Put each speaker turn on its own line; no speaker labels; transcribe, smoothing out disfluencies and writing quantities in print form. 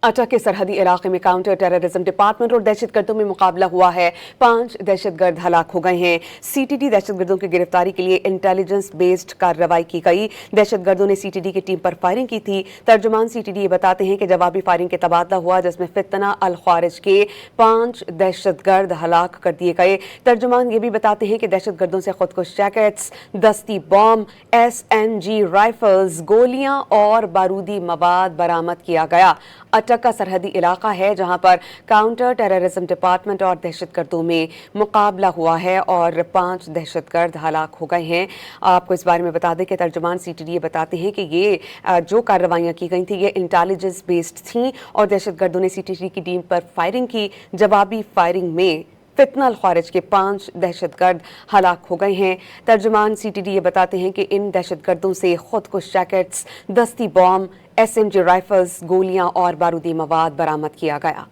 अटक के सरहदी इलाके में काउंटर टेररिज्म डिपार्टमेंट और दहशत गर्दों में मुकाबला हुआ है। 5 दहशत गर्द हलाक हो गए हैं। सीटीडी दहशत गर्दों की गिरफ्तारी के लिए इंटेलिजेंस बेस्ड कार्रवाई की गई। दहशत गर्दों ने सीटीडी की टीम पर फायरिंग की थी। तर्जुमान सीटीडी ये बताते हैं कि जवाबी फायरिंग के तबादला हुआ, जिसमें फितना अल ख्वारिज के 5 दहशत गर्द हलाक कर दिए गए। तर्जुमान ये भी बताते हैं कि दहशत गर्दों से खुदकुश जैकेट्स, दस्ती बॉम्ब, SMG राइफल्स, गोलियां और बारूदी मवाद बरामद किया गया। अटक का सरहदी इलाका है जहां पर काउंटर टेररिज्म डिपार्टमेंट और दहशतगर्दों में मुकाबला हुआ है और 5 दहशतगर्द हलाक हो गए हैं। आपको इस बारे में बता दें कि तर्जुमान सीटीडी बताते हैं कि ये जो कार्रवाइयां की गई थी ये इंटेलिजेंस बेस्ड थी और दहशतगर्दों ने सीटीडी की टीम पर फायरिंग की। जवाबी फायरिंग में फितना अल ख्वारिज के 5 दहशतगर्द हलाक हो गए हैं। तर्जुमान सीटीडी ये बताते हैं कि इन दहशतगर्दों से खुदकुश जैकेट्स, दस्ती बॉम्ब, SMG राइफल्स, गोलियां और बारूदी मवाद बरामद किया गया।